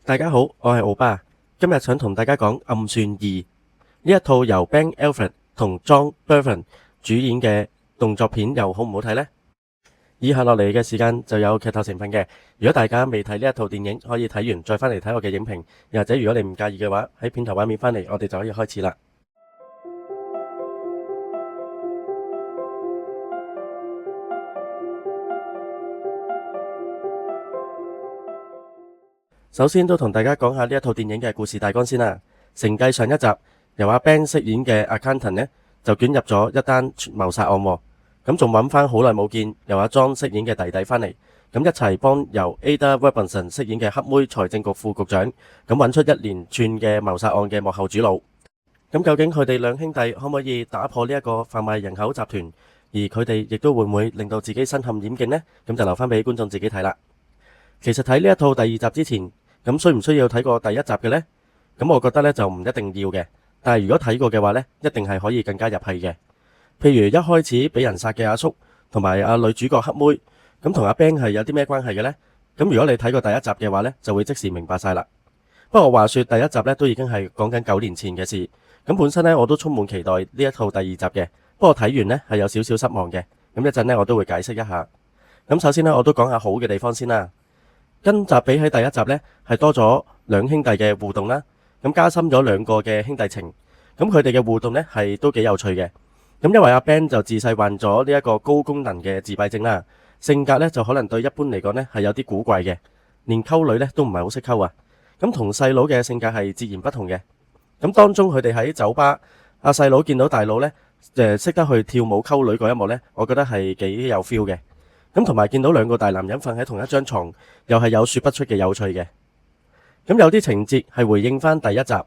大家好，我係奧巴，今日想同大家講《暗算2》呢一套由 Ben Affleck 同 Jon Bernthal 主演嘅動作片，又好唔好睇呢？以下落嚟嘅時間就有劇透成分嘅，如果大家未睇呢一套電影，可以睇完再返嚟睇我嘅影評，又或者如果你唔介意嘅話，喺片頭畫面返嚟，我哋就可以開始啦。首先都同大家講下呢一套電影嘅故事大綱先啦。承繼上一集，由阿 Ben 飾演嘅 Accountant 呢，就捲入咗一單謀殺案喎，咁仲揾翻好耐冇見由阿 John 飾演嘅弟弟翻嚟，咁一齊幫由 Ada Robinson 飾演嘅黑妹財政局副局長咁揾出一連串嘅謀殺案嘅幕後主腦。咁究竟佢哋兩兄弟可唔可以打破呢一個販賣人口集團，而佢哋亦都會唔會令到自己身陷險境呢？咁就留翻俾觀眾自己睇啦。其實睇呢一套第二集之前，咁需唔需要睇過第一集嘅呢？咁我覺得呢就唔一定要嘅，但係如果睇過嘅話呢，一定係可以更加入戲嘅。譬如一開始俾人殺嘅阿叔同埋阿女主角黑妹，咁同阿 Ben 係有啲咩關係嘅呢？咁如果你睇過第一集嘅話呢，就會即時明白晒啦。不過話說第一集呢都已經係講緊9年前嘅事，咁本身呢我都充滿期待呢一套第二集嘅，不過睇完呢係有少少失望嘅。咁一陣呢我都會解釋一下。咁首先呢我都講下好嘅地方先啦。今集比起第一集呢，係多咗兩兄弟嘅互動啦，咁加深咗兩個嘅兄弟情。咁佢哋嘅互動呢，係都幾有趣嘅。咁因為阿 Ben 就自細患咗呢一個高功能嘅自閉症啦，性格呢就可能對一般嚟講呢係有啲古怪嘅，連溝女呢都唔係好識溝啊。咁同細佬嘅性格係截然不同嘅。咁當中佢哋喺酒吧，阿細佬見到大佬呢，識得去跳舞溝女嗰一幕呢，我覺得係幾有 feel 嘅。咁同埋見到兩個大男人瞓喺同一張床，又係有說不出嘅有趣嘅。咁有啲情節係回應翻第一集，咁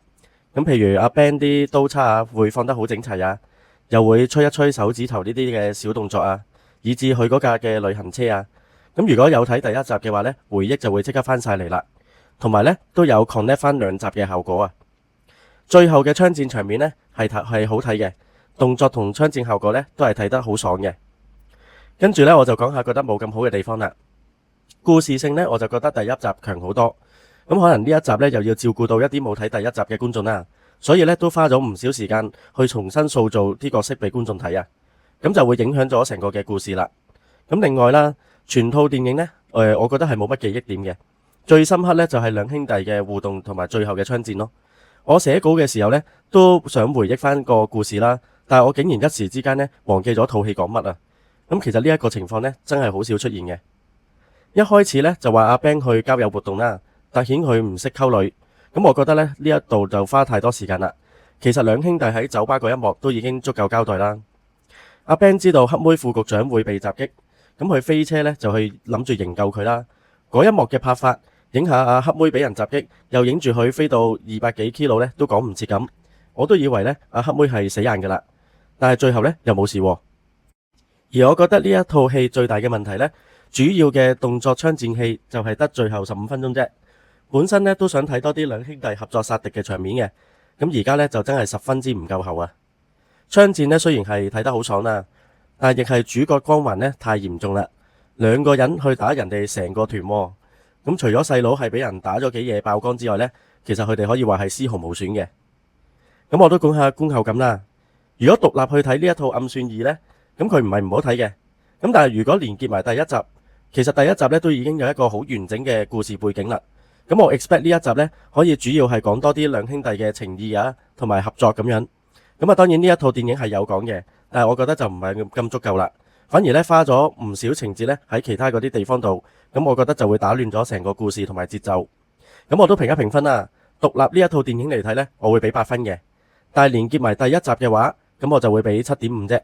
譬如阿 Ben 啲刀叉啊會放得好整齊啊，又會吹一吹手指頭呢啲嘅小動作啊，以至佢嗰架嘅旅行車啊。咁如果有睇第一集嘅話呢，回憶就會即刻翻晒嚟啦。同埋呢都有 connect 翻兩集嘅效果啊。最後嘅槍戰場面呢係好睇嘅，動作同槍戰效果呢都係睇得好爽嘅。跟住呢，我就講下覺得冇咁好嘅地方啦。故事性呢，我就覺得第一集強好多。咁可能呢一集呢，又要照顧到一啲冇睇第一集嘅觀眾啦，所以呢，都花咗唔少時間去重新塑造啲角色俾觀眾睇啊。咁就會影響咗成個嘅故事啦。咁另外啦，全套電影呢，我覺得係冇乜記憶點嘅。最深刻呢，就係兩兄弟嘅互動同埋最後嘅槍戰咯。我寫稿嘅時候呢，都想回憶翻個故事啦，但係我竟然一時之間呢，忘記咗套戲講乜啊。咁其實呢一個情況呢，真係好少出現嘅。一開始呢，就話阿 Ben 去交友活動啦，突顯佢唔識溝女。咁我覺得呢，呢一度就花太多時間啦。其實兩兄弟喺酒吧嗰一幕都已經足夠交代啦。阿 Ben 知道黑妹副局長會被襲擊，咁佢飛車呢，就去諗住營救佢啦。嗰一幕嘅拍法，影下阿黑妹俾人襲擊，又影住佢飛到200幾 kilo 呢，都講唔切咁。我都以為呢，阿黑妹係死硬噶啦，但係最後呢，又冇事喎。而我覺得呢一套戲最大嘅問題呢，主要嘅動作槍戰戲就係得最後15分鐘啫。本身呢都想睇多啲兩兄弟合作殺敵嘅場面嘅，咁而家呢就真係十分之唔夠喉啊！槍戰呢雖然係睇得好爽啦，但係亦係主角光環呢太嚴重啦。兩個人去打人哋成個團喎，咁除咗細佬係俾人打咗幾嘢爆光之外呢，其實佢哋可以話係絲毫無損嘅。咁我都講下觀後感啦。如果獨立去睇呢一套暗算2呢，咁佢唔係唔好睇嘅，咁但係如果連結埋第一集，其實第一集呢都已經有一個好完整嘅故事背景啦。咁我 expect 呢一集呢可以主要係講多啲兩兄弟嘅情義啊，同埋合作咁樣。咁啊，當然呢一套電影係有講嘅，但係我覺得就唔係咁足夠啦。反而呢花咗唔少情節呢喺其他嗰啲地方度，咁我覺得就會打亂咗成個故事同埋節奏。咁我都評一評分啦。獨立呢一套電影嚟睇呢，我會俾8分嘅，但係連結埋第一集嘅話，咁我就會俾7.5啫。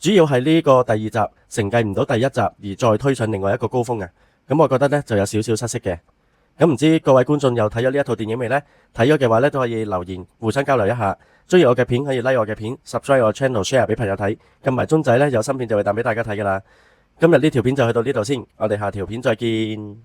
主要係呢個第二集承繼唔到第一集，而再推上另外一個高峰啊！咁我覺得呢就有少少失色嘅。咁唔知各位觀眾又睇咗呢一套電影未呢？睇咗嘅話呢，都可以留言互相交流一下。中意我嘅片可以 like 我嘅片 ，subscribe 我 channel，share 俾朋友睇，撳埋鐘仔呢，有新片就會彈俾大家睇噶啦。今日呢條片就去到呢度先，我哋下條片再見。